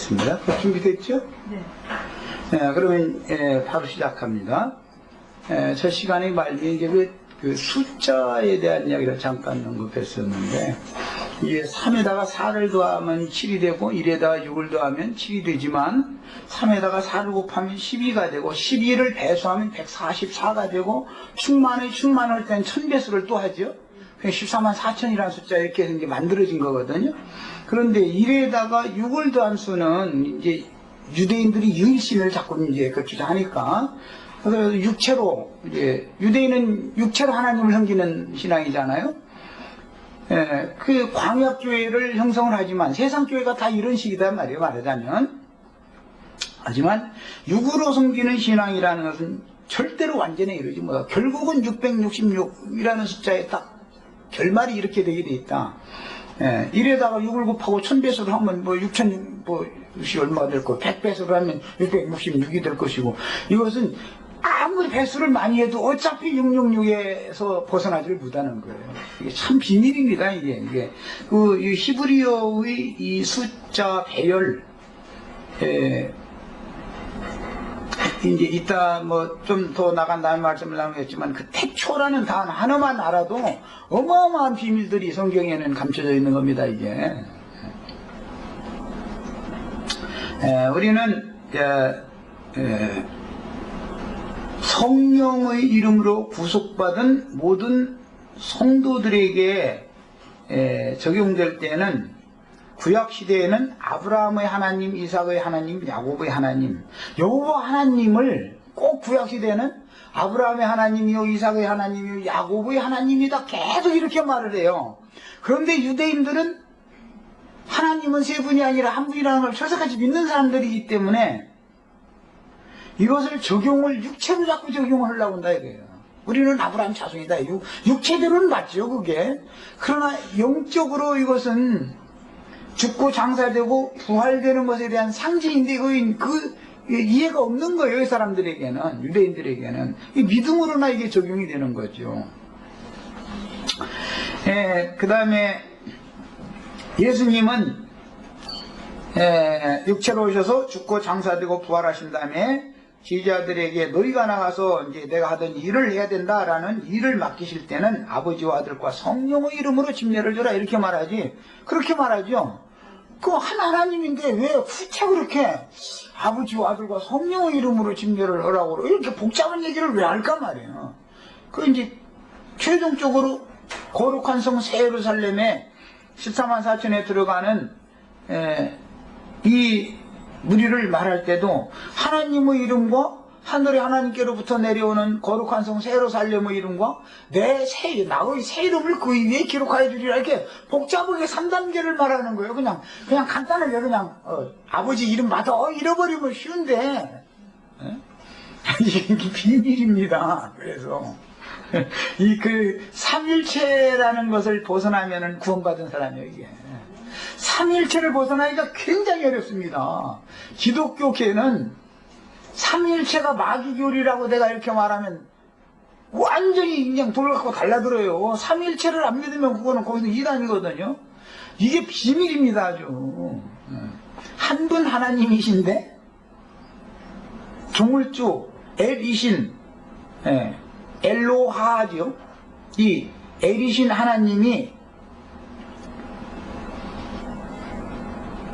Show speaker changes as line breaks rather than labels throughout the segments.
됐습니다. 준비됐죠?
네.
그러면 바로 시작합니다. 첫 시간에 말미에 이제 그 숫자에 대한 이야기를 잠깐 언급했었는데, 이게 3에다가 4를 더하면 7이 되고 1에다가 6을 더하면 7이 되지만 3에다가 4를 곱하면 12가 되고 12를 배수하면 144가 되고 충만할 땐 1000배수를 또 하죠. 14만 4천이라는 숫자 이렇게 해서 이제 만들어진 거거든요. 그런데 1에다가 6을 더한 수는 이제 유대인들이 유일신을 자꾸 이제 그 주장하니까, 그래서 육체로 이제 유대인은 육체로 하나님을 섬기는 신앙이잖아요. 그 광약교회를 형성을 하지만 세상 교회가 다 이런 식이단 말이에요, 말하자면. 하지만 육으로 섬기는 신앙이라는 것은 절대로 완전히 이루지 못하고 결국은 666이라는 숫자에 딱 결말이 이렇게 되게 돼 있다. 1에다가 6을 곱하고 1000배수를 하면 뭐 6000이 얼마가 될 거고 100배수를 하면 666이 될 것이고, 이것은 아무리 배수를 많이 해도 어차피 666에서 벗어나지를 못하는 거예요. 이게 참 비밀입니다. 이게 그 히브리어의 이 숫자 배열, 이제 이따 뭐 좀 더 나간 다음에 말씀을 나누겠지만, 그 태초라는 단 하나만 알아도 어마어마한 비밀들이 성경에는 감춰져 있는 겁니다. 이게 우리는 성령의 이름으로 구속받은 모든 성도들에게 적용될 때는, 구약시대에는 아브라함의 하나님, 이삭의 하나님, 야곱의 하나님, 여호와 하나님을 꼭 구약시대에는 아브라함의 하나님이요, 이삭의 하나님이요, 야곱의 하나님이다 계속 이렇게 말을 해요. 그런데 유대인들은 하나님은 세 분이 아니라 한 분이라는 걸 철석같이 믿는 사람들이기 때문에 이것을 적용을 육체로 자꾸 적용을 하려고 한다 이거예요. 우리는 아브라함 자손이다. 육체대로는 맞죠, 그게. 그러나 영적으로 이것은 죽고 장사되고 부활되는 것에 대한 상징인데, 그 이해가 없는 거예요, 이 사람들에게는, 유대인들에게는. 믿음으로나 이게 적용이 되는 거죠. 그 다음에 예수님은 육체로 오셔서 죽고 장사되고 부활하신 다음에 제자들에게 너희가 나가서 이제 내가 하던 일을 해야 된다라는 일을 맡기실 때는 아버지와 아들과 성령의 이름으로 침례를 줘라 이렇게 말하지, 그렇게 말하죠. 그 한 하나님인데 왜 후체 그렇게 아버지와 아들과 성령의 이름으로 침례를 하라고 이렇게 복잡한 얘기를 왜 할까 말이에요. 그 이제 최종적으로 거룩한 성 새 예루살렘에 14만 4천에 들어가는 이 무리를 말할 때도 하나님의 이름과 하늘의 하나님께로부터 내려오는 거룩한 성 새 예루살렘의 이름과 나의 새 이름을 그 위에 기록하여 주리라, 이렇게 복잡하게 3단계를 말하는 거예요. 그냥 간단하게 그냥 아버지 이름마다 잃어버리면 쉬운데, 이게 비밀입니다. 그래서 그 삼일체라는 것을 벗어나면은 구원받은 사람이에요. 이게 삼일체를 벗어나기가 굉장히 어렵습니다. 기독교계는 삼일체가 마귀교리라고 내가 이렇게 말하면 완전히 그냥 돌 갖고 달라들어요. 삼일체를 안 믿으면 그거는 거기서 이단이거든요. 이게 비밀입니다, 아주. 한 분 하나님이신데 종을주 엘이신, 엘로하죠. 이 엘이신 하나님이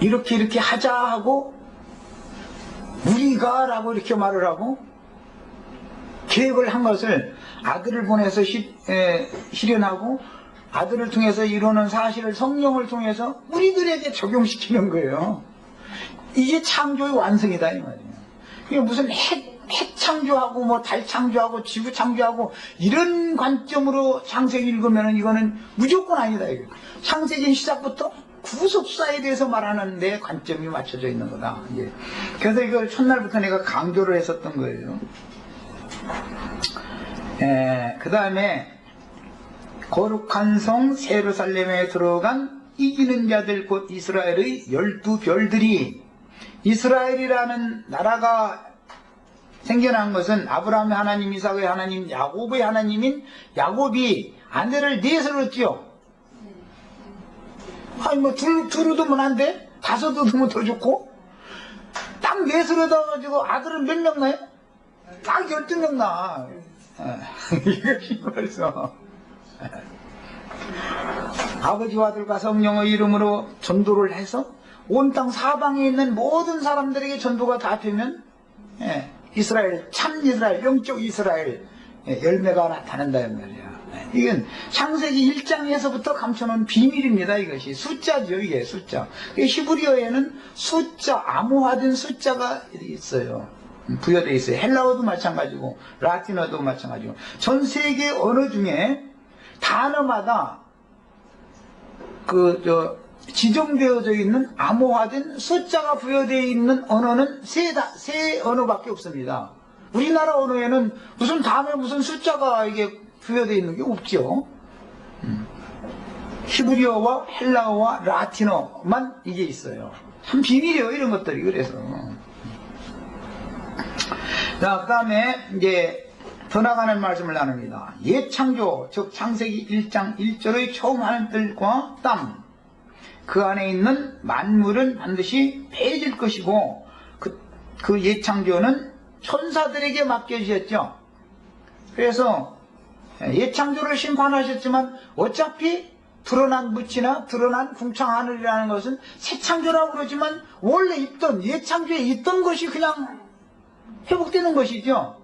이렇게 하자 하고 우리가 라고 이렇게 말을 하고 계획을 한 것을 아들을 보내서 실현하고 아들을 통해서 이루는 사실을 성령을 통해서 우리들에게 적용시키는 거예요. 이게 창조의 완성이다 이 말이에요. 그게 무슨 핵 창조하고 뭐 달 창조하고 지구 창조하고 이런 관점으로 창세기 읽으면 이거는 무조건 아니다 이거. 창세기 시작부터 구속사에 대해서 말하는 데 관점이 맞춰져 있는 거다. 예. 그래서 이걸 첫날부터 내가 강조를 했었던 거예요. 그 다음에 거룩한 성 새 예루살렘에 들어간 이기는 자들 곧 이스라엘의 12별들이, 이스라엘이라는 나라가 생겨난 것은 아브라함의 하나님, 이삭의 하나님, 야곱의 하나님인 야곱이 아내를 넷을 얻지요. 아니 뭐 둘 얻으면 안 돼? 5 얻으면 더 좋고, 딱 넷을 얻어가지고 아들은 몇 명 나요? 딱 12명 나. 이것이 벌써 아버지와 아들과 성령의 이름으로 전도를 해서 온 땅 사방에 있는 모든 사람들에게 전도가 다 되면 이스라엘, 참 이스라엘, 영적 이스라엘 열매가 나타난다는 말이야. 이건 창세기 1장에서부터 감춰놓은 비밀입니다. 이것이 숫자죠. 이게 숫자. 히브리어에는 숫자, 암호화된 숫자가 있어요. 부여되어 있어요. 헬라어도 마찬가지고 라틴어도 마찬가지고 전 세계 언어 중에 단어마다 지정되어져 있는 암호화된 숫자가 부여되어 있는 언어는 세 언어밖에 없습니다. 우리나라 언어에는 무슨 다음에 무슨 숫자가 이게 부여되어 있는 게 없죠. 히브리어와 헬라어와 라틴어만 이게 있어요. 참 비밀이에요, 이런 것들이. 그래서 자, 그 다음에 이제 더 나가는 말씀을 나눕니다. 옛 창조, 즉 창세기 1장 1절의 처음 하늘들과 땅, 그 안에 있는 만물은 반드시 폐해질 것이고 그 옛 창조는 천사들에게 맡겨주셨죠. 그래서 옛 창조를 심판하셨지만 어차피 드러난 묻이나 드러난 궁창 하늘이라는 것은 새 창조라고 그러지만 원래 있던 옛 창조에 있던 것이 그냥 회복되는 것이죠.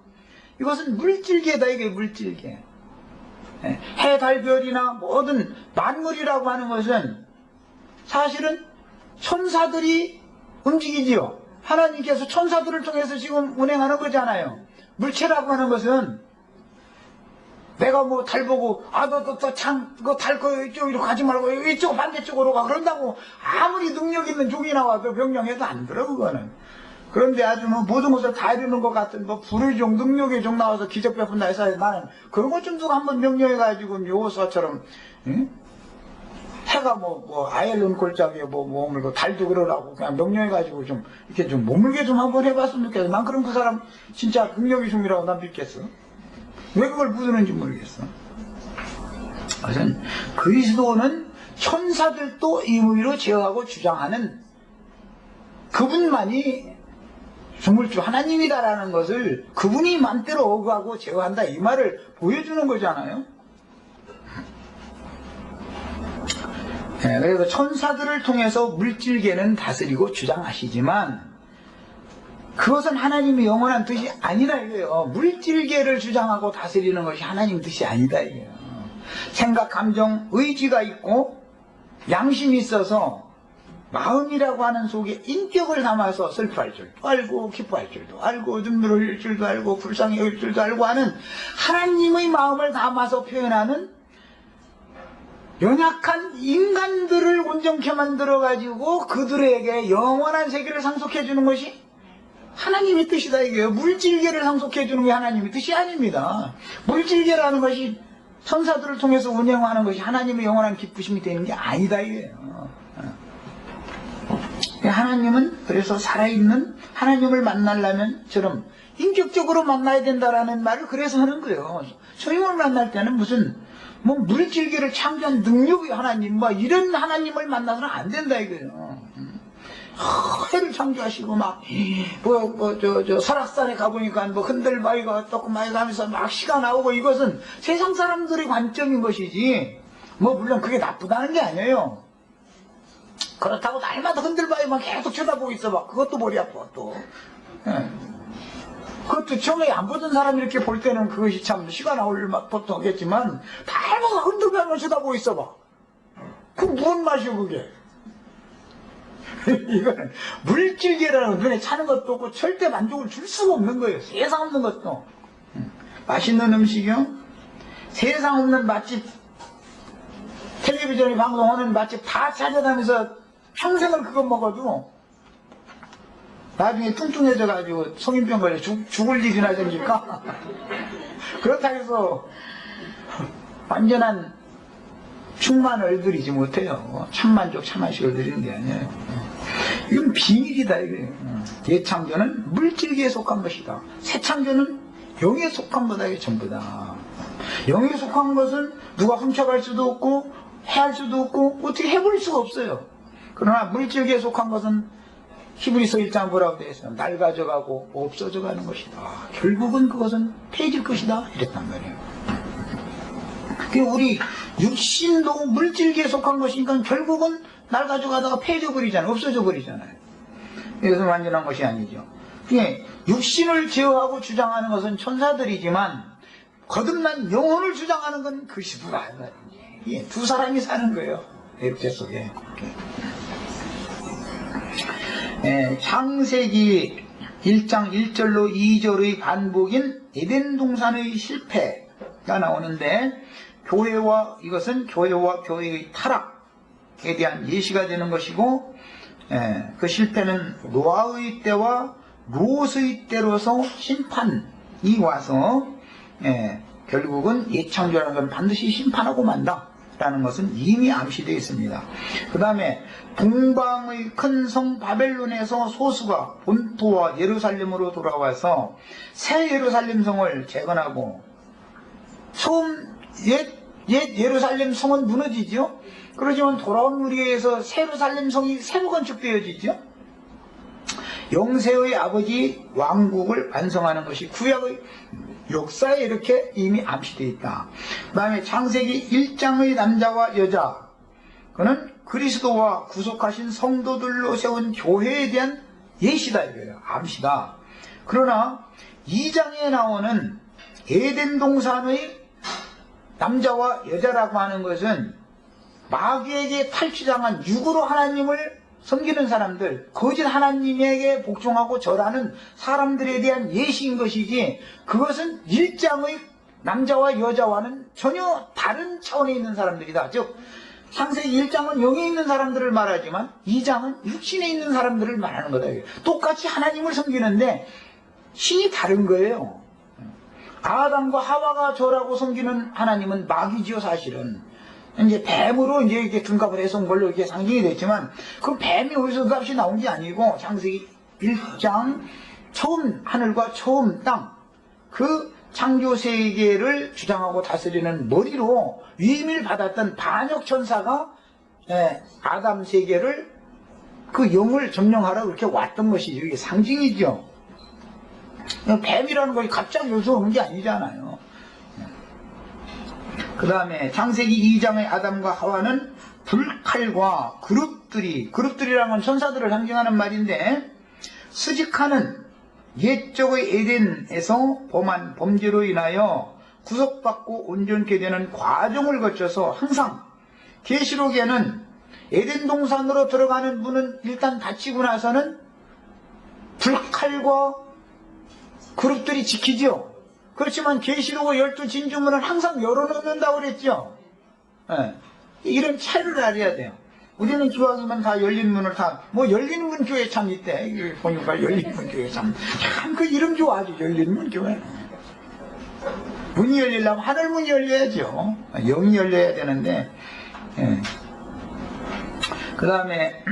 이것은 물질계다. 이게 물질계. 해, 달, 별이나 모든 만물이라고 하는 것은 사실은 천사들이 움직이지요. 하나님께서 천사들을 통해서 지금 운행하는 거잖아요. 물체라고 하는 것은 내가 뭐 달 보고 달 이쪽으로 가지 말고 이쪽 반대쪽으로 가 그런다고 아무리 능력 있는 종이 나와도 명령해도 안 들어 그거는. 그런데 아주 뭐 모든 것을 다 이루는 것 같은 뭐 불의 종, 능력의 종 나와서 기적 베푼다 해서 나는 그런 것 좀 누가 한번 명령해가지고 요호수아처럼 해가 뭐 아일론 골짜기에 뭐 머물고 달도 그러라고 그냥 명령해가지고 좀 이렇게 좀 머물게 좀 한번 해봤으면 좋겠어. 난 그럼 그 사람 진짜 능력의 종이라고 난 믿겠어. 왜 그걸 부르는지 모르겠어. 우선 그리스도는 천사들도 임의로 제어하고 주장하는 그분만이 중물주 하나님이다라는 것을 그분이 맘대로 어구하고 제어한다 이 말을 보여주는 거잖아요. 그래서 천사들을 통해서 물질계는 다스리고 주장하시지만 그것은 하나님의 영원한 뜻이 아니라 이거예요. 물질계를 주장하고 다스리는 것이 하나님 뜻이 아니다 이거예요. 생각, 감정, 의지가 있고 양심이 있어서 마음이라고 하는 속에 인격을 담아서 슬퍼할 줄도 알고 기뻐할 줄도 알고 눈물 흘릴 줄도 알고 불쌍히 여길 줄도 알고 하는 하나님의 마음을 담아서 표현하는 연약한 인간들을 온전케 만들어가지고 그들에게 영원한 세계를 상속해 주는 것이 하나님의 뜻이다 이게요. 물질계를 상속해 주는 게 하나님의 뜻이 아닙니다. 물질계라는 것이 천사들을 통해서 운영하는 것이 하나님의 영원한 기쁘심이 되는 게 아니다 이게요. 하나님은 그래서 살아있는 하나님을 만나려면 저럼 인격적으로 만나야 된다라는 말을 그래서 하는 거예요. 주님을 만날 때는 무슨 뭐 물질계를 창조한 능력의 하나님 뭐 이런 하나님을 만나서는 안 된다 이거예요. 해를 창조하시고 막 설악산에 가보니까 뭐 흔들바위가 어떻고 막 하면서 막 시가 나오고 이것은 세상 사람들의 관점인 것이지 뭐 물론 그게 나쁘다는 게 아니에요. 그렇다고 날마다 흔들바위만 계속 쳐다보고 있어봐. 그것도 머리 아파 또. 그것도 처음에 안 보던 사람이 이렇게 볼 때는 그것이 참 시가 나올 법도 하겠지만 날마다 흔들바위만 쳐다보고 있어봐. 그럼 무슨 맛이요 그게. 이거는 물질계라는 눈에 차는 것도 없고 절대 만족을 줄 수가 없는 거예요. 세상 없는 것도. 맛있는 음식이요. 세상 없는 맛집 텔레비전에 방송하는 맛집 다 찾아다니면서 평생을 그거 먹어도 나중에 뚱뚱해져가지고 성인병 걸려 죽을 일이나 생길까? 그렇다고 해서 완전한 충만을 들이지 못해요. 참만족 참만식을 드리는 게 아니에요. 이건 비밀이다 이거예요. 옛 창조는 물질계에 속한 것이다. 새 창조는 영에 속한 거다. 이게 전부다. 영에 속한 것은 누가 훔쳐갈 수도 없고 해할 수도 없고 어떻게 해볼 수가 없어요. 그러나 물질계에 속한 것은 히브리서 1장 뭐라고 되어 있어요? 낡아져가고 없어져가는 것이다. 결국은 그것은 폐해질 것이다. 이랬단 말이에요. 우리 육신도 물질계에 속한 것이니까 결국은 낡아져 가다가 폐해져 버리잖아요. 없어져 버리잖아요. 그래서 완전한 것이 아니죠. 육신을 제어하고 주장하는 것은 천사들이지만 거듭난 영혼을 주장하는 건 그리스도가 아니에요. 두 사람이 사는 거예요. 육체 속에. 창세기 1장 1절로 2절의 반복인 에덴 동산의 실패가 나오는데 이것은 교회와 교회의 타락에 대한 예시가 되는 것이고, 그 실패는 노아의 때와 롯의 때로서 심판이 와서 결국은 예창조라는 건 반드시 심판하고 만다라는 것은 이미 암시되어 있습니다. 그 다음에 동방의 큰 성 바벨론에서 소수가 본토와 예루살렘으로 돌아와서 새 예루살렘 성을 재건하고, 처음 옛 예루살렘 성은 무너지죠. 그러지만 돌아온 무리에서 새 예루살렘 성이 새로 건축되어지죠. 영세의 아버지 왕국을 완성하는 것이 구약의 역사에 이렇게 이미 암시되어 있다. 그 다음에 창세기 1장의 남자와 여자, 그는 그리스도와 구속하신 성도들로 세운 교회에 대한 예시다 이거예요. 암시다. 그러나 2장에 나오는 에덴 동산의 남자와 여자라고 하는 것은 마귀에게 탈취당한 육으로 하나님을 섬기는 사람들, 거짓 하나님에게 복종하고 절하는 사람들에 대한 예시인 것이지, 그것은 1장의 남자와 여자와는 전혀 다른 차원에 있는 사람들이다. 즉 창세기 1장은 영에 있는 사람들을 말하지만 2장은 육신에 있는 사람들을 말하는 거다. 똑같이 하나님을 섬기는데 신이 다른 거예요. 아담과 하와가 절하고 섬기는 하나님은 마귀지요, 사실은. 이제 뱀으로 이제 이렇게 둔갑을 해서 온 걸로 이렇게 상징이 됐지만, 그 뱀이 어디서 값이 나온 게 아니고, 창세기 1장 처음 하늘과 처음 땅, 그 창조 세계를 주장하고 다스리는 머리로 위임을 받았던 반역 천사가 아담 세계를 그 영을 점령하라고 이렇게 왔던 것이죠. 이게 상징이죠. 뱀이라는 것이 갑자기 여기서 오는 게 아니잖아요. 그 다음에 창세기 2장의 아담과 하와는 불칼과 그룹들이라는 건 천사들을 상징하는 말인데, 스직하는 옛적의 에덴에서 범한 범죄로 인하여 구속받고 온전케 되는 과정을 거쳐서 항상 계시록에는 에덴 동산으로 들어가는 문은 일단 닫히고 나서는 불칼과 그룹들이 지키죠. 그렇지만 계시록의 12진주문은 항상 열어놓는다고 그랬죠. 이런 차이를 알아야 돼요. 우리는 기왕이면 다 열린 문을 열린 문 교회 참 있대. 보니까 열린 문 교회 참 그 이름 좋아하죠. 열린 문 교회. 문이 열리려면 하늘 문이 열려야죠. 영이 열려야 되는데. 그 다음에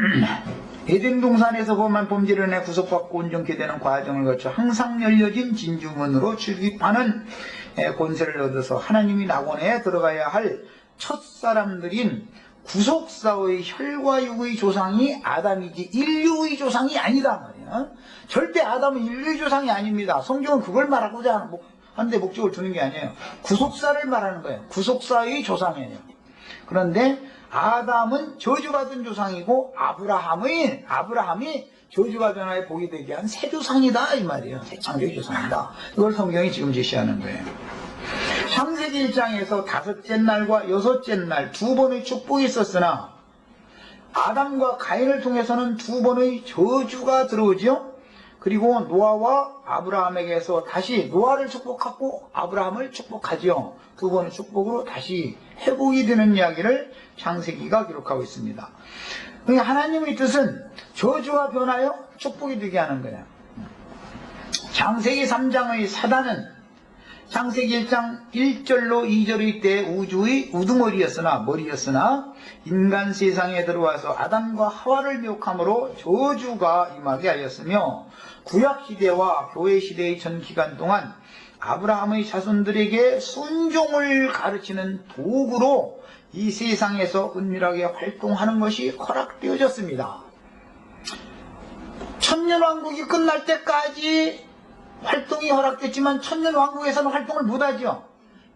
에덴 동산에서 범한 범죄를 인해 구속받고 온전케 되는 과정을 거쳐 항상 열려진 진주문으로 출입하는 권세를 얻어서 하나님이 낙원에 들어가야 할 첫사람들인 구속사의 혈과 육의 조상이 아담이지 인류의 조상이 아니다 말이야. 절대 아담은 인류의 조상이 아닙니다. 성경은 그걸 말하고자 하는데 목적을 두는 게 아니에요. 구속사를 말하는 거예요. 구속사의 조상이에요. 그런데 아담은 저주받은 조상이고 아브라함이 저주받은 아에 복이 되게 한 새 조상이다 이 말이에요. 새 창조의 조상이다. 이걸 성경이 지금 제시하는 거예요. 창세기 1장에서 다섯째 날과 여섯째 날 두 번의 축복이 있었으나 아담과 가인을 통해서는 두 번의 저주가 들어오죠. 그리고 노아와 아브라함에게서 다시 노아를 축복하고 아브라함을 축복하죠. 두 번의 축복으로 다시 회복이 되는 이야기를 창세기가 기록하고 있습니다. 하나님의 뜻은 저주가 변하여 축복이 되게 하는 거예요. 창세기 3장의 사단은 창세기 1장 1절로 2절의 때 우주의 우두머리였으나 인간 세상에 들어와서 아담과 하와를 미혹함으로 저주가 임하게 하였으며, 구약시대와 교회시대의 전 기간 동안 아브라함의 자손들에게 순종을 가르치는 도구로 이 세상에서 은밀하게 활동하는 것이 허락되어졌습니다. 천년왕국이 끝날 때까지 활동이 허락됐지만 천년왕국에서는 활동을 못하죠.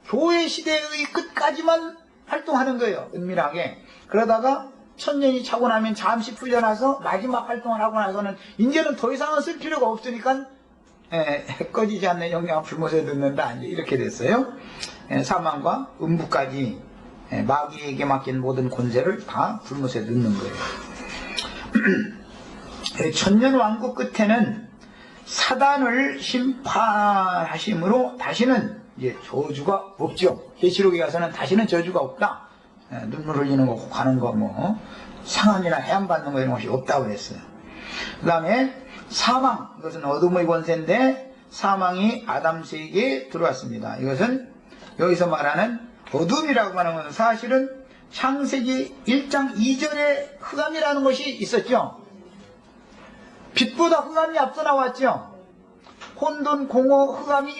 교회 시대의 끝까지만 활동하는 거예요. 은밀하게. 그러다가 천년이 차고 나면 잠시 풀려나서 마지막 활동을 하고 나서는 이제는 더 이상은 쓸 필요가 없으니까 꺼지지 않는 영영한 불못에 듣는다, 이렇게 됐어요. 사망과 음부까지 마귀에게 맡긴 모든 권세를 다 불못에 넣는 거예요. 천년왕국 끝에는 사단을 심판하심으로 다시는 이제 저주가 없죠. 계시록에 가서는 다시는 저주가 없다. 눈물 흘리는 거, 가는 거, 상함이나 해함받는 거 이런 것이 없다고 그랬어요. 그 다음에 사망, 이것은 어둠의 권세인데 사망이 아담세계에 들어왔습니다. 이것은 여기서 말하는 어둠이라고 하는 것은 사실은 창세기 1장 2절에 흑암이라는 것이 있었죠. 빛보다 흑암이 앞서 나왔죠. 혼돈, 공허, 흑암이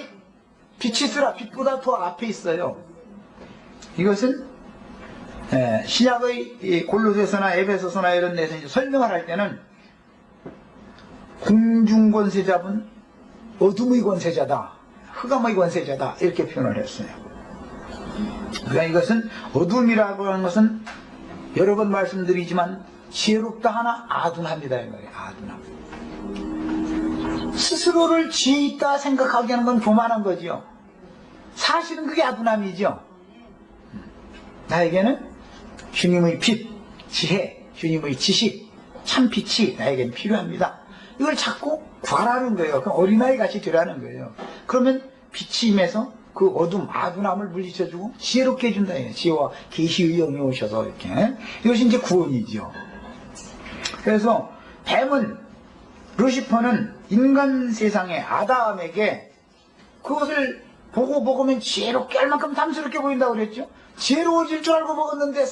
빛이 있으라 빛보다 더 앞에 있어요. 이것은 신약의 골로새서나 에베소서나 이런 데서 이제 설명을 할 때는 공중권세 잡은 어둠의 권세자다, 흑암의 권세자다, 이렇게 표현을 했어요. 그러니까 이것은 어둠이라고 하는 것은 여러 번 말씀드리지만 지혜롭다 하나 아둔합니다. 이거예요. 아둔함. 스스로를 지혜 있다 생각하게 하는 건 교만한 거지요. 사실은 그게 아둔함이죠. 나에게는 주님의 빛, 지혜, 주님의 지식, 참 빛이 나에게는 필요합니다. 이걸 자꾸 구하라는 거예요. 그럼 어린아이 같이 되라는 거예요. 그러면 빛이 임해서 그 어둠, 아둔함을 물리쳐주고 지혜롭게 해준다. 지혜와 계시의 영이 오셔서 이렇게. 이것이 이제 구원이죠. 그래서 뱀은, 루시퍼는 인간 세상의 아담에게 그것을 보고 먹으면 지혜롭게 할 만큼 탐스럽게 보인다고 그랬죠. 지혜로워질 줄 알고 먹었는데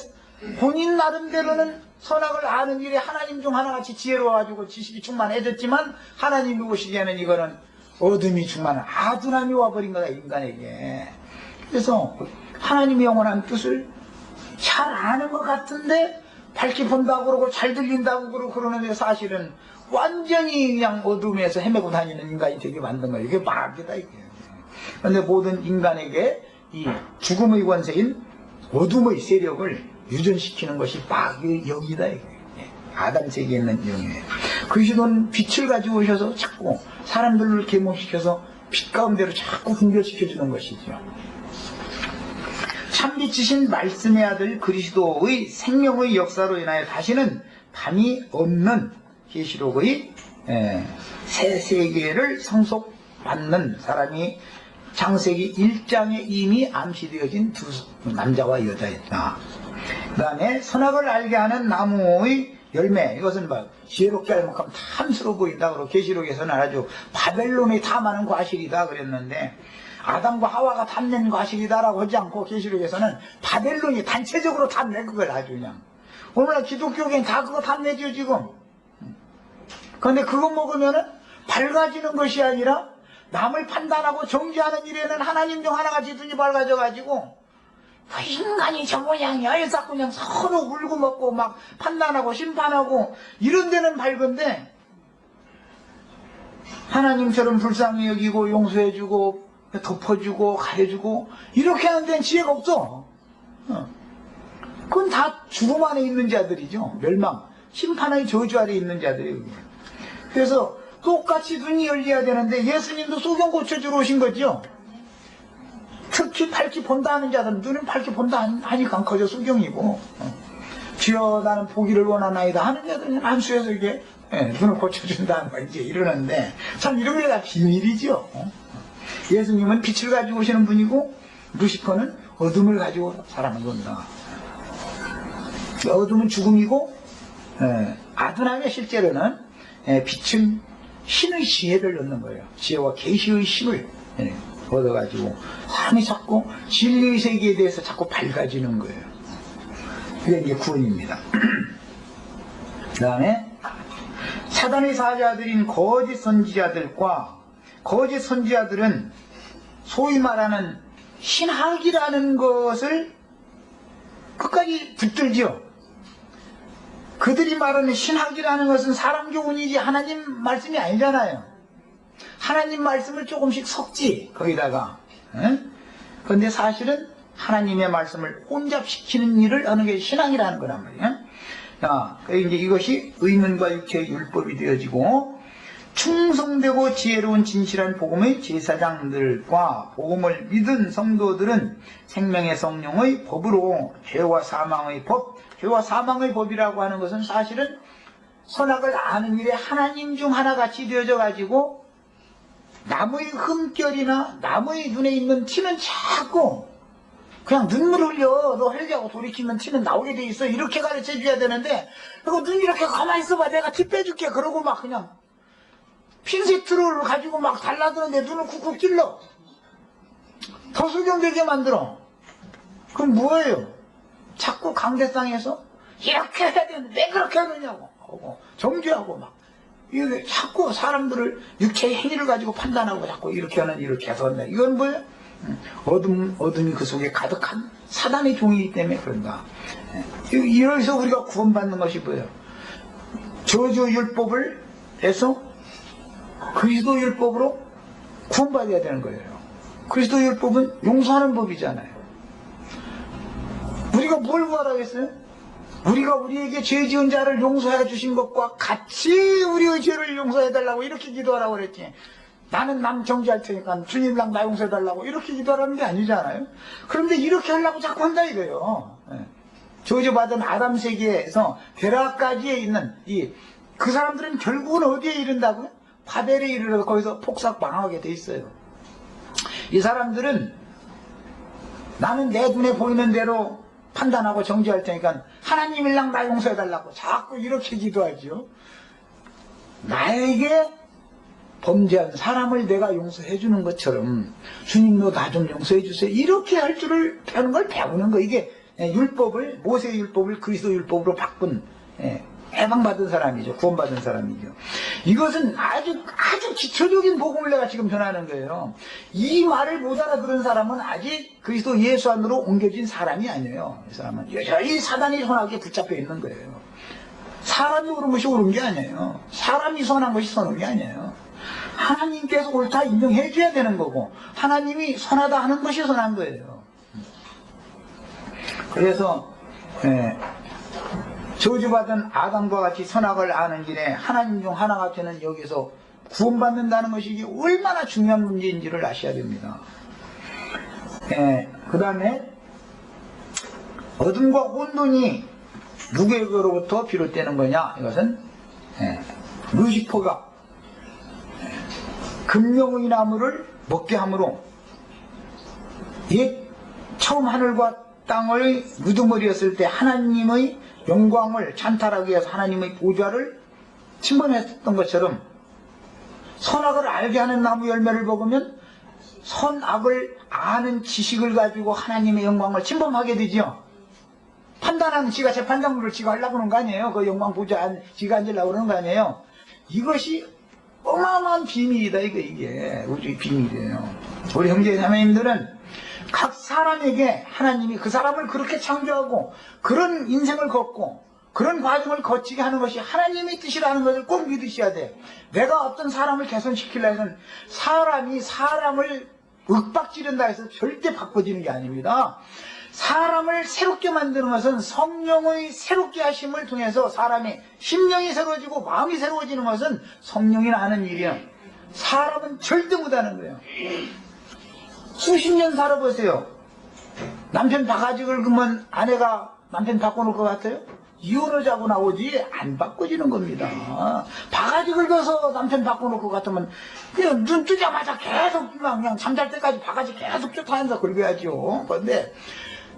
본인 나름대로는 선악을 아는 일에 하나님 중 하나같이 지혜로워가지고 지식이 충만해졌지만 하나님이 보시기에는 이거는 어둠이 충만한 아둔함이 와버린 거다, 인간에게. 그래서 하나님의 영원한 뜻을 잘 아는 것 같은데 밝게 본다고 그러고 잘 들린다고 그러고 그러는데 사실은 완전히 그냥 어둠에서 헤매고 다니는 인간이 되게 만든 거예요. 이게 마귀다, 이게. 그런데 모든 인간에게 이 죽음의 권세인 어둠의 세력을 유전시키는 것이 마귀의 영이다, 이게. 아담 세계에 있는 영이에요. 그리스도는 빛을 가지고 오셔서 자꾸 사람들을 계몽시켜서 빛 가운데로 자꾸 분별시켜주는 것이죠. 참빛이신 말씀의 아들 그리스도의 생명의 역사로 인하여 다시는 밤이 없는 계시록의 새 세계를 상속받는 사람이 창세기 1장에 이미 암시되어진 두 남자와 여자였다. 그 다음에 선악을 알게 하는 나무의 열매, 이것은 지혜롭게 할 만큼 탐스러워 보인다. 그러고 계시록에서는 아주 바벨론이 탐하는 과실이다 그랬는데 아담과 하와가 탐낸 과실이다라고 하지 않고 계시록에서는 바벨론이 단체적으로 탐내, 그걸 아주 그냥. 오늘날 기독교계는 다 그거 탐내죠 지금. 그런데 그거 먹으면은 밝아지는 것이 아니라 남을 판단하고 정죄하는 일에는 하나님 중 하나같이 눈이 밝아져가지고 그 인간이 저 모양이야 해서 그냥 서로 울고 먹고 막 판단하고 심판하고 이런 데는 밝은데 하나님처럼 불쌍히 여기고 용서해주고 덮어주고 가려주고 이렇게 하는 데는 지혜가 없어. 그건 다 죽음 안에 있는 자들이죠. 멸망, 심판의 저주 아래 있는 자들이에요. 그래서 똑같이 눈이 열려야 되는데 예수님도 소경 고쳐주러 오신 거죠. 특히 밝게 본다 하는 자들은 눈은 밝게 본다 하니까 커져 소경이고, 주여 나는 보기를 원하나이다 하는 자들은 안수해서 이게 눈을 고쳐준다 이제 이러는데 참 이런 게 다 비밀이죠. 예수님은 빛을 가지고 오시는 분이고 루시퍼는 어둠을 가지고 살아가는 겁니다. 어둠은 죽음이고 아둔함의 실제로는 빛은 신의 지혜를 넣는 거예요. 지혜와 계시의 힘을 얻어가지고 사람이 자꾸 진리의 세계에 대해서 자꾸 밝아지는 거예요. 그게 이제 구원입니다. 그 다음에 사단의 사자들인 거짓 선지자들과 거짓 선지자들은 소위 말하는 신학이라는 것을 끝까지 붙들죠. 그들이 말하는 신학이라는 것은 사람 교훈이지 하나님 말씀이 아니잖아요. 하나님 말씀을 조금씩 섞지 거기다가. 그런데 사실은 하나님의 말씀을 혼잡시키는 일을 하는 게 신앙이라는 거란 말이에요. 자, 이제 이것이 의문과 육체의 율법이 되어지고, 충성되고 지혜로운 진실한 복음의 제사장들과 복음을 믿은 성도들은 생명의 성령의 법으로 죄와 사망의 법, 죄와 사망의 법이라고 하는 것은 사실은 선악을 아는 일에 하나님 중 하나같이 되어져 가지고 남의 흠결이나 남의 눈에 있는 티는 자꾸 그냥 눈물 흘려. 너 헬기하고 돌이키면 티는 나오게 돼 있어. 이렇게 가르쳐 줘야 되는데, 그거 눈 이렇게 가만히 있어봐. 내가 티 빼줄게. 그러고 막 그냥 핀세트를 가지고 막 달라드는데 눈을 쿡쿡 찔러. 더 수경되게 만들어. 그럼 뭐예요? 자꾸 강대상에서 이렇게 해야 되는데 왜 그렇게 하느냐고 하고 정죄하고 막. 이게 자꾸 사람들을 육체의 행위를 가지고 판단하고 자꾸 이렇게 하는 일을 계속한다. 이건 뭐예요? 어둠이 그 속에 가득한 사단의 종이기 때문에 그런다. 이래서 우리가 구원받는 것이 뭐예요? 저주 율법을 해서 그리스도 율법으로 구원받아야 되는 거예요. 그리스도 율법은 용서하는 법이잖아요. 우리가 뭘 구하라겠어요? 우리가 우리에게 죄 지은 자를 용서해 주신 것과 같이 우리의 죄를 용서해 달라고 이렇게 기도하라고 그랬지. 나는 남 정죄할 테니까 주님랑 나 용서해 달라고 이렇게 기도하라는 게 아니잖아요. 그런데 이렇게 하려고 자꾸 한다 이거예요. 저주받은 아담 세계에서 베라까지에 있는 그 사람들은 결국은 어디에 이른다고요? 바벨에 이르러 거기서 폭삭 망하게 돼 있어요. 이 사람들은 나는 내 눈에 보이는 대로 판단하고 정죄할 테니까 하나님이랑 나 용서해 달라고 자꾸 이렇게 기도하죠. 나에게 범죄한 사람을 내가 용서해 주는 것처럼 주님도 나 좀 용서해 주세요. 이렇게 할 줄을 배우는 걸 배우는 거. 이게 율법을, 모세의 율법을 그리스도 율법으로 바꾼 해방받은 사람이죠. 구원받은 사람이죠. 이것은 아주 기초적인 복음을 내가 지금 전하는 거예요. 이 말을 못 알아들은 사람은 아직 그리스도 예수 안으로 옮겨진 사람이 아니에요. 이 사람은 여전히 사단이 선하게 붙잡혀 있는 거예요. 사람이 옳은 것이 옳은 게 아니에요. 사람이 선한 것이 선한 게 아니에요. 하나님께서 옳다 인정해 줘야 되는 거고, 하나님이 선하다 하는 것이 선한 거예요. 그래서 저주받은 아담과 같이 선악을 아는 길에 하나님 중 하나가 되는 여기서 구원받는다는 것이 이게 얼마나 중요한 문제인지를 아셔야 됩니다. 그 다음에 어둠과 혼돈이 누구에게로부터 비롯되는 거냐? 이것은 루시퍼가 금령의 나무를 먹게 함으로 처음 하늘과 땅을 무두머리였을 때 하나님의 영광을 찬탈하기 위해서 하나님의 보좌를 침범했던 것처럼 선악을 알게 하는 나무 열매를 먹으면 선악을 아는 지식을 가지고 하나님의 영광을 침범하게 되죠. 판단하는 지가 재판장으로 지가 하려고 그러는 거 아니에요. 그 영광 보좌 지가 앉으려고 그러는 거 아니에요. 이것이 어마어마한 비밀이다. 이게 우주의 비밀이에요. 우리 형제자매님들은 각 사람에게 하나님이 그 사람을 그렇게 창조하고 그런 인생을 걷고 그런 과정을 거치게 하는 것이 하나님의 뜻이라는 것을 꼭 믿으셔야 돼. 내가 어떤 사람을 개선시키려면 사람이 사람을 윽박지른다 해서 절대 바꿔지는 게 아닙니다. 사람을 새롭게 만드는 것은 성령의 새롭게 하심을 통해서 사람의 심령이 새로워지고 마음이 새로워지는 것은 성령이 하는 일이야. 사람은 절대 못하는 거예요. 수십 년 살아보세요. 남편 바가지 긁으면 아내가 남편 바꿔놓을 것 같아요? 이혼하자고 나오지 안 바꿔지는 겁니다. 바가지 긁어서 남편 바꿔놓을 것 같으면 그냥 눈 뜨자마자 계속 그냥 잠잘 때까지 바가지 계속 쫓아다니면서 긁어야죠. 그런데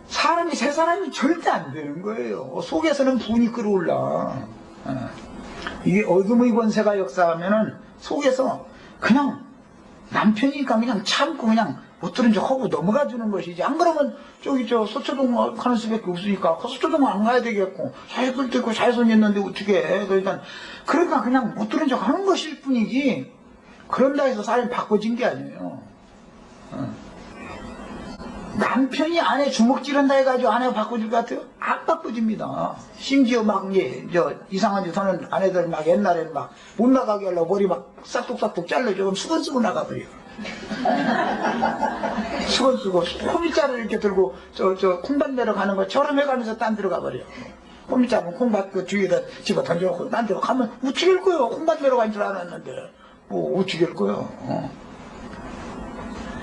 사람이 새 사람이 절대 안 되는 거예요. 속에서는 분이 끓어올라. 이게 어둠의 권세가 역사하면은 속에서 그냥 남편이니까 그냥 참고 그냥 못 들은 척 하고 넘어가 주는 것이지. 안 그러면 저기 서초동 가는 수밖에 없으니까 그 서초동 안 가야 되겠고 자식들 있고 자손이 있는데 어떻게 해. 그러니까 그냥 못 들은 척 하는 것일 뿐이지 그런다 해서 사람이 바꿔진 게 아니에요. 남편이 아내 주먹질한다 해가지고 아내가 바꿔줄 것 같아요? 안 바꿔줍니다. 심지어 막, 이상한 짓 하는 아내들 막 옛날에는 막 못 나가게 하려고 머리 막 싹둑싹둑 잘라줘. 그럼 수건 쓰고 나가버려요. 수건 쓰고, 콩밑자를 이렇게 들고, 콩밭 내려가는 것처럼 해가면서 딴 데로 가버려요. 콩밑자면 콩밭 그 뒤에다 집어 던져놓고 딴 데로 가면 우치길 거요. 콩밭 내려간 줄 알았는데. 우치길 거요.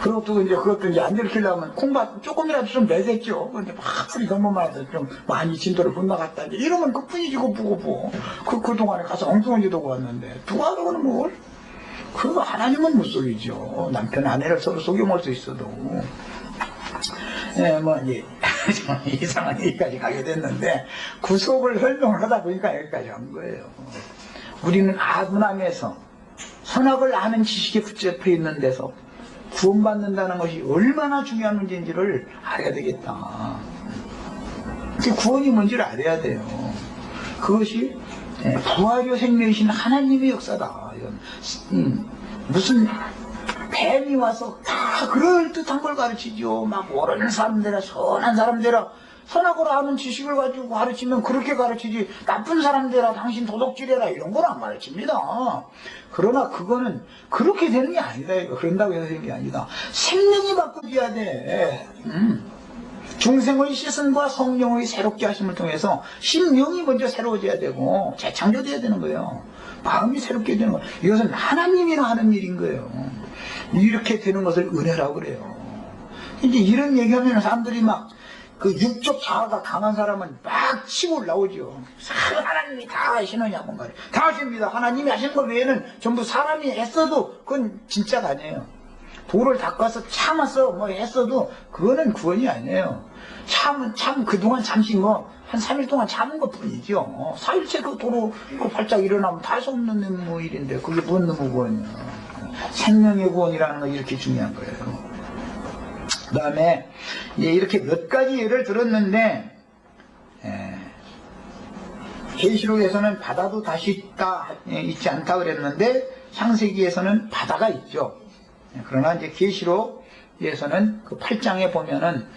그것도 이제 안 들키려면 콩밭 조금이라도 좀 내겠죠. 근데 막 소리 너무 많아서 좀 많이 진도를 못 나갔다. 이러면 그 뿐이지, 보고. 그동안에 가서 엉뚱한 짓 하고 왔는데. 누가 그러는 뭘? 그거 하나님은 못 속이죠. 남편, 아내를 서로 속여먹을 수 있어도. 이상한 얘기까지 가게 됐는데, 구속을 설명을 하다 보니까 여기까지 한 거예요. 우리는 아브라함에서 선악을 아는 지식에 붙잡혀 있는 데서 구원받는다는 것이 얼마나 중요한 문제인지를 알아야 되겠다. 구원이 뭔지를 알아야 돼요. 그것이 부활요 생명이신 하나님의 역사다. 이건 무슨 뱀이 와서 다 그럴듯한 걸 가르치죠. 막 옳은 사람들아, 선한 사람들아, 선악을 아는 지식을 가지고 가르치면 그렇게 가르치지, 나쁜 사람들아 당신 도둑질해라 이런 건 안 가르칩니다. 그러나 그거는 그렇게 되는 게 아니다. 그런다고 해서 되는 게 아니다. 생명이 바꿔줘야 돼. 중생의 시선과 성령의 새롭게 하심을 통해서 심령이 먼저 새로워져야 되고 재창조돼야 되는 거예요. 마음이 새롭게 되는 거예요. 이것은 하나님이나 하는 일인 거예요. 이렇게 되는 것을 은혜라고 그래요. 이제 이런 얘기하면 사람들이 막 그 육적 자아가 강한 사람은 막 치고 올라오죠. 하나님이 다 하시느냐고 말이에요. 다 하십니다. 하나님이 하시는 것 외에는 전부 사람이 했어도 그건 진짜가 아니에요. 돌을 닦아서 참아서 했어도 그거는 구원이 아니에요. 참 그동안 잠시 한 3일 동안 참은 것 뿐이죠. 4일째 그 도로 발작 일어나면 다 속는 놈의 일인데 그게 뭔 놈의 구원이야. 생명의 구원이라는 건 이렇게 중요한 거예요. 그 다음에 이렇게 몇 가지 예를 들었는데 계시록에서는 바다도 다시 있지 않다 그랬는데 창세기에서는 바다가 있죠. 그러나 이제 계시록에서는 그 8장에 보면은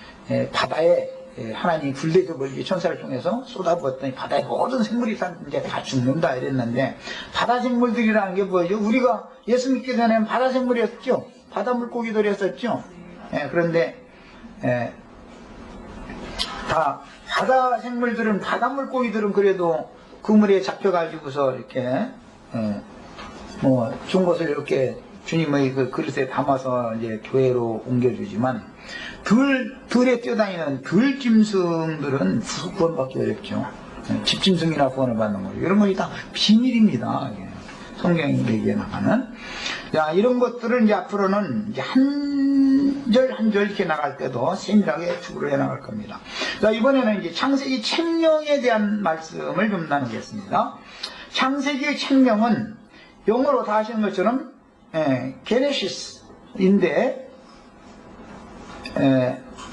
바다에 하나님이 불대저 멀리 천사를 통해서 쏟아부었더니 바다의 모든 생물이 이제 다 죽는다 이랬는데, 바다 생물들이라는 게 뭐죠? 우리가 예수 믿기 전에는 바다 생물이었죠. 바다 물고기들이었었죠. 그런데 다 바다 생물들은, 바다 물고기들은 그래도 그물에 잡혀가지고서 이렇게 좋은 것을 이렇게 주님의 그 그릇에 담아서 이제 교회로 옮겨주지만, 들에 뛰어다니는 들짐승들은 구원받기 어렵죠. 집짐승이나 구원을 받는 거죠. 이런 것이 다 비밀입니다. 성경이 얘기해 나가는. 자, 이런 것들을 이제 앞으로는 이제 한 절 한 절 이렇게 나갈 때도 세밀하게 추구를 해 나갈 겁니다. 자, 이번에는 이제 창세기 책령에 대한 말씀을 좀 나누겠습니다. 창세기의 책령은 영어로 다 하시는 것처럼 게네시스인데,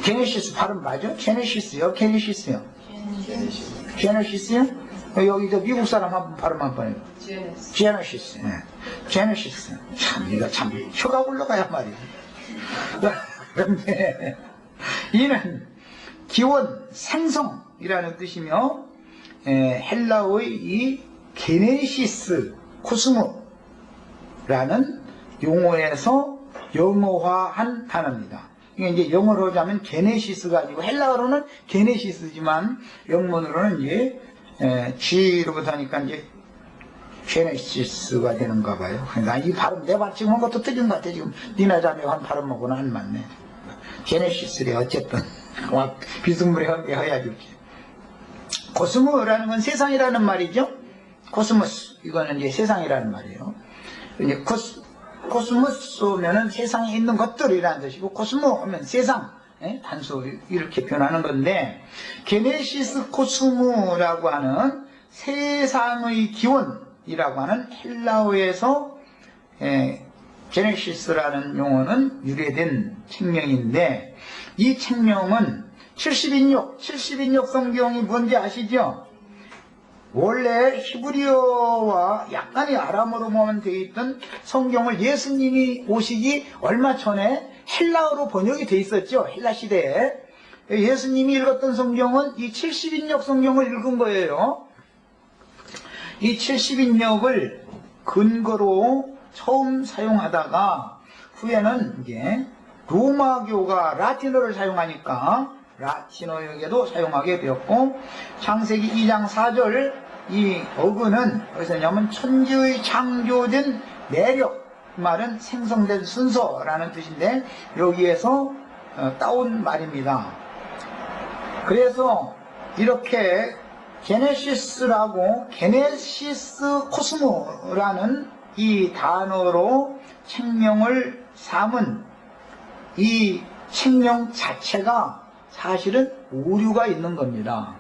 게네시스 발음 맞죠? 게네시스요? 게네시스요? 게네시스요? 여기 저 미국 사람 한 번 발음 한 번 해요. 제네시스. 제네시스. 참, 이거 참, 혀가 올라가야 말이에요. 그런데, 이는 기원, 생성이라는 뜻이며, 헬라어의 이 게네시스, 코스모라는 용어에서 영어화한 단어입니다. 이게 이제 영어로 하자면 게네시스가 아니고, 헬라어로는 게네시스지만, 영문으로는 이제, G로부터 하니까 이제, 제네시스가 되는가 봐요. 나 이 발음, 내 발 지금 한 것도 틀린 것 같아. 지금 니나 자매가 한 발음하고는 안 맞네. 제네시스래, 어쨌든. 비스무리하게 해야지. 코스모라는 건 세상이라는 말이죠. 코스모스. 이거는 이제 세상이라는 말이에요. 이제 코스모스면은 세상에 있는 것들이라는 뜻이고, 코스모 하면 세상, 단수 이렇게 표현하는 건데, 게네시스 코스모라고 하는 세상의 기원이라고 하는 헬라어에서 제네시스라는 용어는 유래된 책명인데, 이 책명은 70인역 성경이 뭔지 아시죠? 원래 히브리어와 약간의 아람어로만 되어 있던 성경을 예수님이 오시기 얼마 전에 헬라어로 번역이 되어 있었죠. 헬라 시대에. 예수님이 읽었던 성경은 이 70인역 성경을 읽은 거예요. 이 70인역을 근거로 처음 사용하다가 후에는 이제 로마교가 라틴어를 사용하니까 라틴어에게도 사용하게 되었고, 창세기 2장 4절 이 어근은 어디서냐면 천지의 창조된 내력, 말은 생성된 순서라는 뜻인데 여기에서 따온 말입니다. 그래서 이렇게 게네시스라고 게네시스 코스모라는 이 단어로 책명을 삼은 이 책명 자체가 사실은 오류가 있는 겁니다.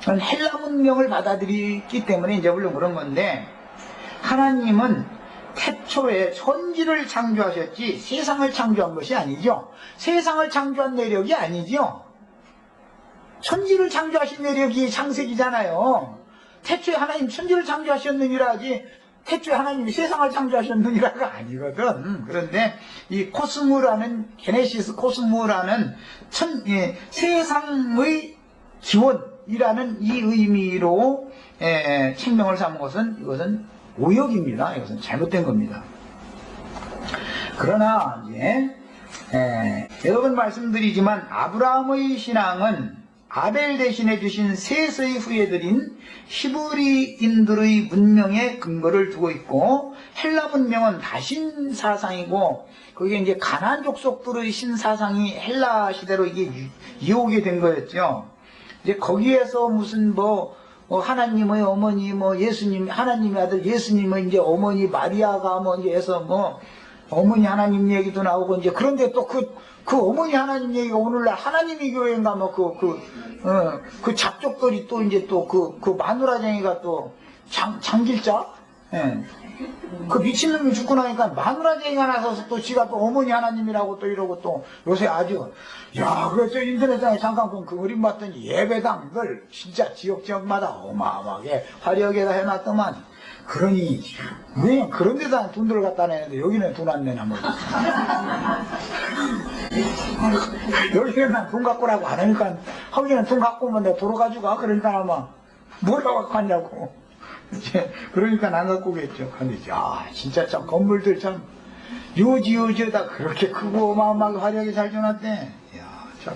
헬라 문명을 받아들이기 때문에 이제 물론 그런 건데, 하나님은 태초에 천지를 창조하셨지 세상을 창조한 것이 아니죠. 세상을 창조한 내력이 아니죠. 천지를 창조하신 내력이 창세기잖아요. 태초에 하나님 천지를 창조하셨느니라 하지 태초에 하나님이 세상을 창조하셨느니라가 아니거든. 그런데 이 코스모라는 게네시스 코스모라는 세상의 기원이라는 이 의미로 책명을 삼은 것은 이것은 오역입니다. 이것은 잘못된 겁니다. 그러나 이제 여러 번 말씀드리지만 아브라함의 신앙은 아벨 대신해 주신 셋의 후예들인 히브리인들의 문명에 근거를 두고 있고, 헬라 문명은 다신 사상이고, 그게 이제 가나안 족속들의 신사상이 헬라 시대로 이게 이어오게 된 거였죠. 이제 거기에서 무슨 하나님의 어머니 예수님, 하나님의 아들 예수님의 이제 어머니 마리아가 해서 어머니 하나님 얘기도 나오고, 이제 그런데 또 그 어머니 하나님 얘기가 오늘날 하나님의 교회인가 그 잡족들이 또 이제 또 그 마누라쟁이가 또 장길자? 예. 그 미친놈이 죽고 나니까 마누라쟁이가 나서서 또 지가 또 어머니 하나님이라고 또 이러고, 또 요새 아주 그래서 인터넷상에 잠깐 본 그 그림 봤더니 예배당들 진짜 지역마다 어마어마하게 화려하게 다 해놨더만. 그러니 왜 그런 데다 돈들을 갖다 내는데 여기는 돈 안 내나 여기는 난 돈 갖고라고 안 하니까, 거기는 돈 갖고 오면 내가 돌아가지고 그러니까 아마 뭐라고 갖고 왔냐고. 그러니까 안 갖고 오겠죠. 근데 진짜 참 건물들 참 요지요지에다 그렇게 크고 어마어마하게 화려하게 잘 줘놨대. 참.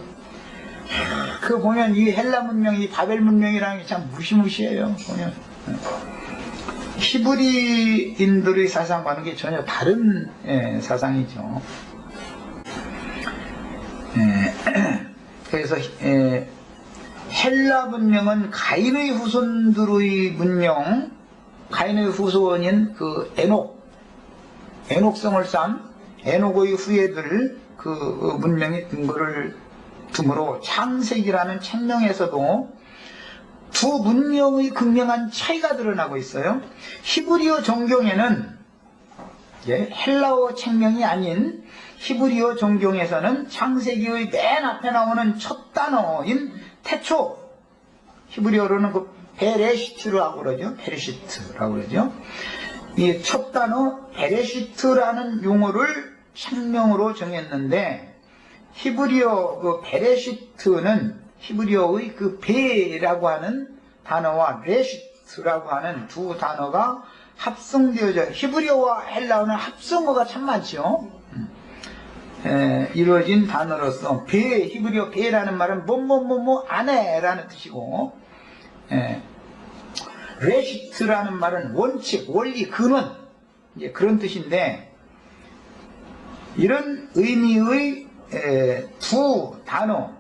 그거 보면 이 헬라 문명, 이 바벨 문명이라는 게 참 무시무시해요. 보면. 히브리인들의 사상과는 게 전혀 다른 사상이죠. 그래서 헬라 문명은 가인의 후손들의 문명, 가인의 후손인 그 에녹성을 싼 에녹의 후예들 그 문명의 근거를 두므로 창세기라는 책명에서도 두 문명의 극명한 차이가 드러나고 있어요. 히브리어 정경에는 헬라어 책명이 아닌 히브리어 정경에서는 창세기의 맨 앞에 나오는 첫 단어인 태초, 히브리어로는 그 베레시트라고 그러죠. 베레시트라고 그러죠. 이 첫 단어 베레시트라는 용어를 책명으로 정했는데, 히브리어 그 베레시트는 히브리어의 그 베라고 하는 단어와 레시트라고 하는 두 단어가 합성되어져, 히브리어와 헬라어는 합성어가 참 많죠. 이루어진 단어로서 히브리어 베라는 말은 안에라는 뜻이고, 레시트라는 말은 원칙, 원리, 근원, 이제 그런 뜻인데, 이런 의미의 두 단어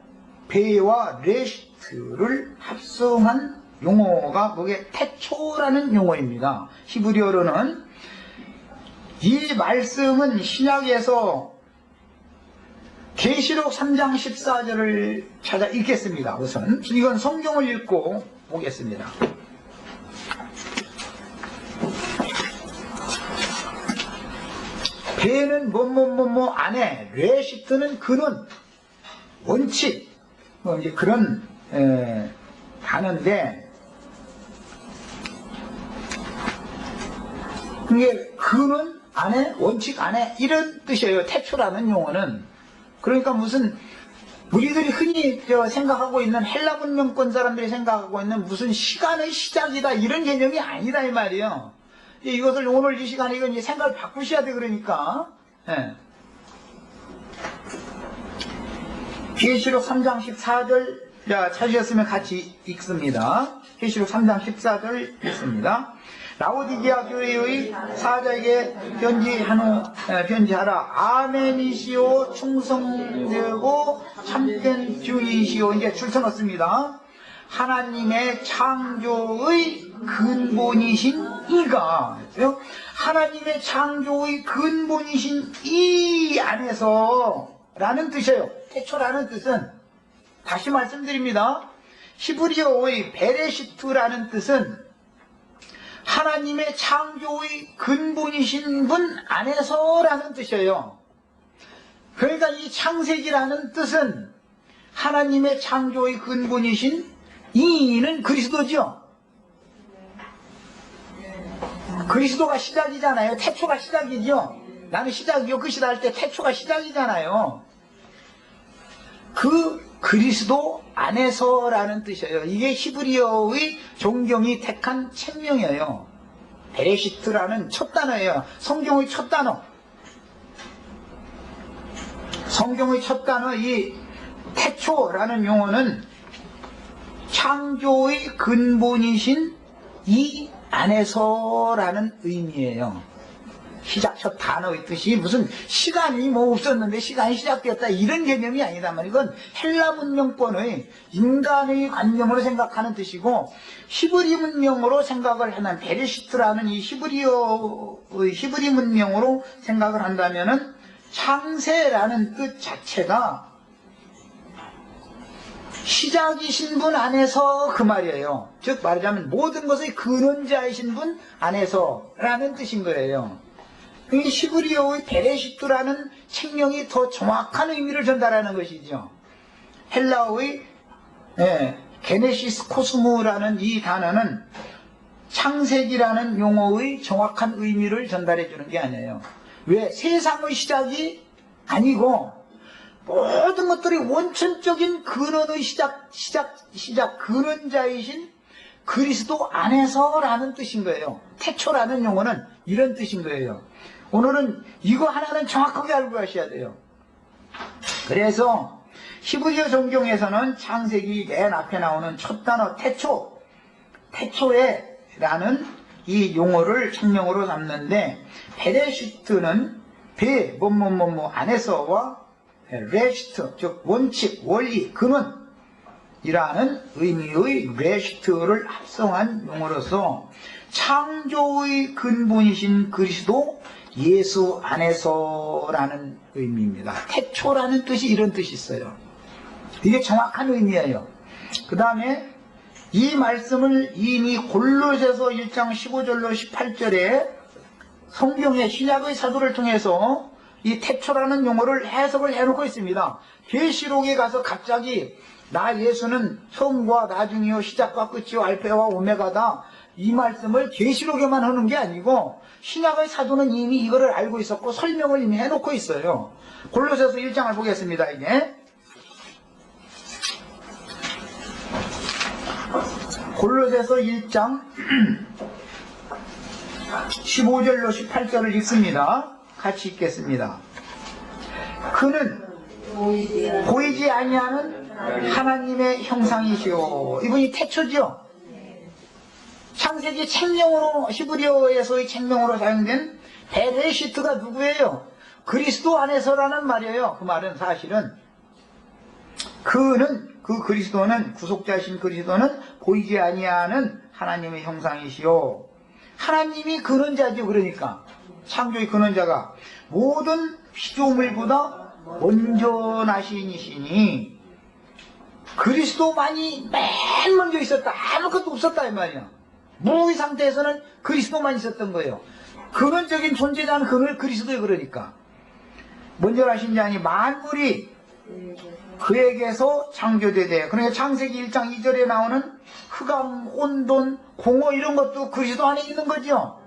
베와 레시트를 합성한 용어가 그게 태초라는 용어입니다. 히브리어로는. 이 말씀은 신약에서 계시록 3장 14절을 찾아 읽겠습니다. 우선 이건 성경을 읽고 보겠습니다. 베는 안에, 레시트는 근원, 원칙, 이제 그런 단어인데, 이게 근은 안에, 원칙 안에 이런 뜻이에요. 태초라는 용어는. 그러니까 무슨 우리들이 흔히 생각하고 있는 헬라 문명권 사람들이 생각하고 있는 무슨 시간의 시작이다 이런 개념이 아니다 이 말이에요. 이것을 오늘 이 시간에 이건 이제 생각을 바꾸셔야 돼. 그러니까 예. 계시록 3장 14절 찾으셨으면 같이 읽습니다. 계시록 3장 14절 읽습니다. 라오디게아 교회의 사자에게 편지하라. 아멘이시오 충성되고 참된 주이시오. 이제 출처 넣습니다. 하나님의 창조의 근본이신 이가, 하나님의 창조의 근본이신 이 안에서 라는 뜻이에요. 태초라는 뜻은, 다시 말씀드립니다. 히브리어의 베레시트라는 뜻은 하나님의 창조의 근본이신 분 안에서라는 뜻이에요. 그러니까 이 창세기라는 뜻은 하나님의 창조의 근본이신 이는 그리스도죠. 그리스도가 시작이잖아요. 태초가 시작이죠. 나는 시작이요 끝이다 할 때 태초가 시작이잖아요. 그 그리스도 안에서라는 뜻이에요. 이게 히브리어의 종경이 택한 책명이에요. 베레시트라는 첫 단어예요. 성경의 첫 단어. 성경의 첫 단어 이 태초라는 용어는 창조의 근본이신 이 안에서라는 의미예요. 시작 첫 단어의 뜻이 무슨 시간이 뭐 없었는데 시간이 시작되었다 이런 개념이 아니다만 이건 헬라 문명권의 인간의 관념으로 생각하는 뜻이고 히브리 문명으로 생각을 하는 베레시트라는 이 히브리 문명으로 생각을 한다면은 창세라는 뜻 자체가 시작이신 분 안에서 그 말이에요. 즉 말하자면 모든 것의 근원자이신 분 안에서라는 뜻인 거예요. 이 히브리어의 베레시트라는 책명이 더 정확한 의미를 전달하는 것이죠. 헬라어의 게네시스 코스모라는 이 단어는 창세기라는 용어의 정확한 의미를 전달해 주는 게 아니에요. 왜? 세상의 시작이 아니고 모든 것들이 원천적인 근원의 시작 근원자이신 그리스도 안에서라는 뜻인 거예요. 태초라는 용어는 이런 뜻인 거예요. 오늘은 이거 하나는 정확하게 알고 가셔야 돼요. 그래서 히브리어 성경에서는 창세기 맨 앞에 나오는 첫 단어 태초에 라는 이 용어를 책명으로 삼는데 베레시트는 안에서와 레시트 즉 원칙, 원리, 근원 이라는 의미의 레시트를 합성한 용어로서 창조의 근본이신 그리스도 예수 안에서라는 의미입니다. 태초라는 뜻이 이런 뜻이 있어요. 이게 정확한 의미예요. 그 다음에 이 말씀을 이미 골로새서 1장 15절로 18절에 성경의 신약의 사도를 통해서 이 태초라는 용어를 해석을 해놓고 있습니다. 계시록에 가서 갑자기 나 예수는 처음과 나중이요 시작과 끝이요 알파와 오메가다 이 말씀을 계시록에만 하는 게 아니고 신약의 사도는 이미 이거를 알고 있었고 설명을 이미 해놓고 있어요. 골로새서 1장을 보겠습니다. 이제 골로새서 1장 15절로 18절을 읽습니다. 같이 읽겠습니다. 그는 보이지 아니하는 하나님의 형상이시오. 이분이 태초죠. 창세기 책명으로 히브리어에서의 책명으로 사용된 베레시트가 누구예요? 그리스도 안에서라는 말이에요. 그 말은 사실은 그 그리스도는 구속자이신 그리스도는 보이지 아니하는 하나님의 형상이시오. 하나님이 근원자죠. 그러니까 창조의 근원자가 모든 피조물보다 먼저 나신 이시니 그리스도만이 맨 먼저 있었다. 아무것도 없었다 이 말이야. 무의 상태에서는 그리스도만 있었던 거예요. 근원적인 존재자는 그리스도예요. 그러니까 먼저 나신 자니 만물이 그에게서 창조되되, 그러니까 창세기 1장 2절에 나오는 흑암, 혼돈, 공허 이런 것도 그리스도 안에 있는 거죠.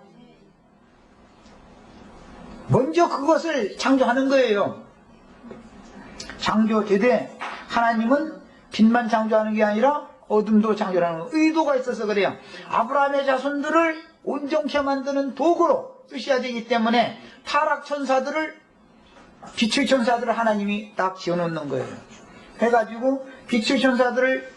먼저 그것을 창조하는 거예요. 창조되되 하나님은 빛만 창조하는 게 아니라 어둠도 창조하는 의도가 있어서 그래요. 아브라함의 자손들을 온전케 만드는 도구로 쓰셔야 되기 때문에 타락천사들을, 빛의 천사들을 하나님이 딱 지어놓는 거예요. 해가지고 빛의 천사들을,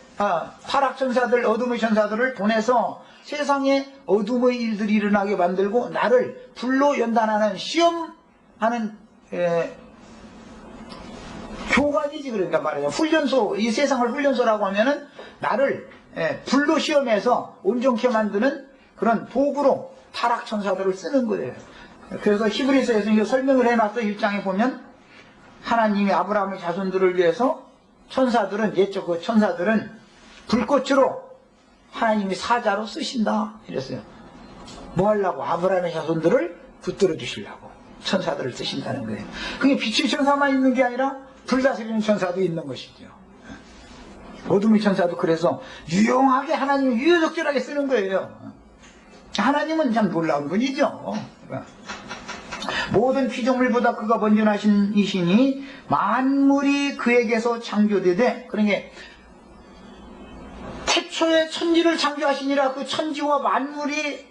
타락천사들, 어둠의 천사들을 보내서 세상에 어둠의 일들이 일어나게 만들고 나를 불로 연단하는, 시험하는 교관이지. 그러니까 말이에요. 훈련소, 이 세상을 훈련소라고 하면은 나를 불로 시험해서 온전케 만드는 그런 도구로 타락천사들을 쓰는 거예요. 그래서 히브리서에서 이거 설명을 해놨어. 1장에 보면 하나님이 아브라함의 자손들을 위해서 천사들은, 옛적 그 천사들은 불꽃으로 하나님이 사자로 쓰신다 이랬어요. 뭐 하려고? 아브라함의 자손들을 붙들어 주시려고 천사들을 쓰신다는 거예요. 그게 빛의 천사만 있는 게 아니라 불다스리는 천사도 있는 것이죠. 어둠의 천사도 그래서 유용하게 하나님이 유효적절하게 쓰는 거예요. 하나님은 참 놀라운 분이죠. 모든 피조물보다 그가 번전하신 이시니 만물이 그에게서 창조되되, 그러니까 태초에 천지를 창조하시니라. 그 천지와 만물이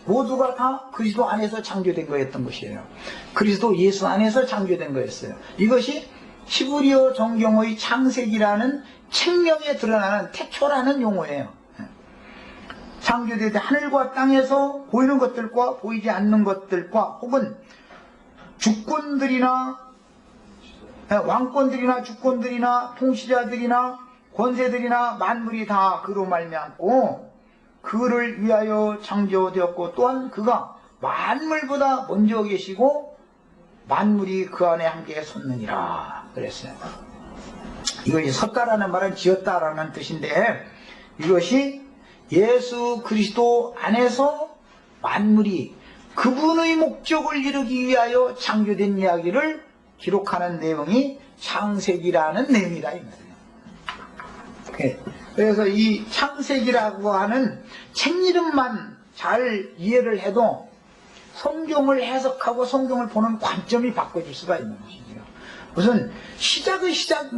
모두가 다 그리스도 안에서 창조된 거였던 것이에요. 그리스도 예수 안에서 창조된 거였어요. 이것이 히브리어 정경의 창세기라는 책명에 드러나는 태초라는 용어예요. 창조될 때 하늘과 땅에서 보이는 것들과 보이지 않는 것들과 혹은 주권들이나 왕권들이나 주권들이나 통치자들이나 권세들이나 만물이 다 그로 말미암고 그를 위하여 창조되었고, 또한 그가 만물보다 먼저 계시고 만물이 그 안에 함께 섰느니라 그랬어요. 이것이 섰다라는 말은 지었다라는 뜻인데, 이것이 예수 그리스도 안에서 만물이 그분의 목적을 이루기 위하여 창조된 이야기를 기록하는 내용이 창세기라는 내용이다 이 말이에요. 그래서 이 창세기라고 하는 책 이름만 잘 이해를 해도 성경을 해석하고 성경을 보는 관점이 바꿔질 수가 있는 것이죠. 무슨 시작의 시작,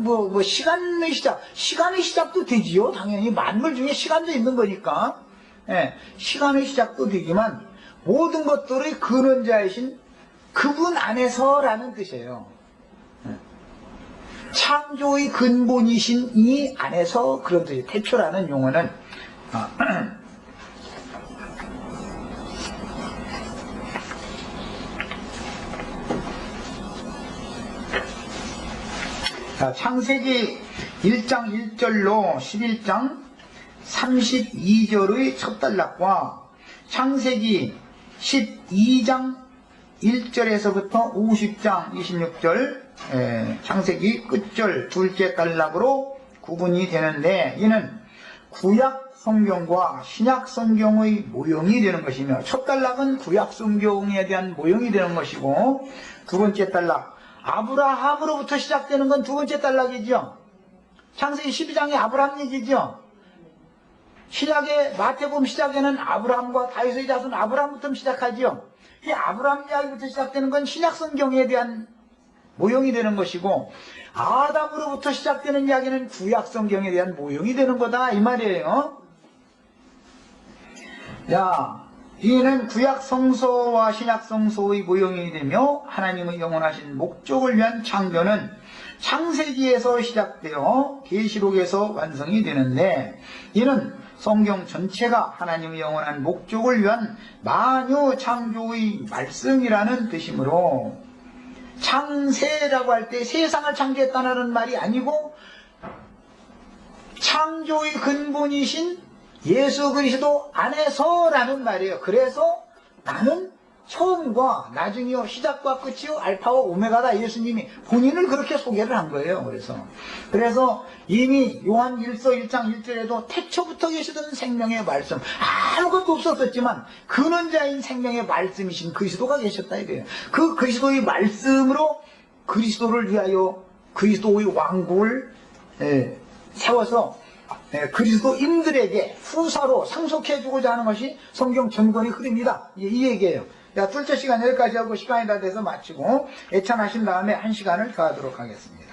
시간의 시작, 시간의 시작도 되지요. 당연히 만물 중에 시간도 있는 거니까. 시간의 시작도 되지만 모든 것들의 근원자이신 그분 안에서라는 뜻이에요. 창조의 근본이신 이 안에서, 그런 뜻이에요. 태초라는 용어는 창세기 1장 1절로 11장 32절의 첫 단락과 창세기 12장 1절에서부터 50장 26절 창세기 끝절 둘째 단락으로 구분이 되는데, 이는 구약 성경과 신약 성경의 모형이 되는 것이며, 첫 단락은 구약 성경에 대한 모형이 되는 것이고, 두 번째 단락 아브라함으로부터 시작되는 건 두 번째 단락이죠. 창세기 12장이 아브라함 얘기죠. 신약의 마태복음 시작에는 아브라함과 다윗의 자손 아브라함부터 시작하죠. 이 아브라함 이야기부터 시작되는 건 신약 성경에 대한 모형이 되는 것이고, 아담으로부터 시작되는 이야기는 구약 성경에 대한 모형이 되는 거다 이 말이에요. 자, 이는 구약 성서와 신약 성서의 모형이 되며 하나님의 영원하신 목적을 위한 창조는 창세기에서 시작되어 계시록에서 완성이 되는데, 이는 성경 전체가 하나님의 영원한 목적을 위한 만유 창조의 말씀이라는 뜻이므로, 창세라고 할 때 세상을 창조했다는 말이 아니고 창조의 근본이신 예수 그리스도 안에서라는 말이에요. 그래서 나는 처음과 나중이요, 시작과 끝이요, 알파와 오메가다. 예수님이 본인을 그렇게 소개를 한 거예요. 그래서 이미 요한 1서 1장 1절에도 태초부터 계시던 생명의 말씀, 아무것도 없었지만 근원자인 생명의 말씀이신 그리스도가 계셨다 이거예요. 그 그리스도의 말씀으로 그리스도를 위하여 그리스도의 왕국을 세워서 그리스도인들에게 후사로 상속해 주고자 하는 것이 성경 전권의 흐름이다, 이 얘기예요. 자, 둘째 시간 여기까지 하고 시간이 다 돼서 마치고 애찬하신 다음에 1시간을 가하도록 하겠습니다.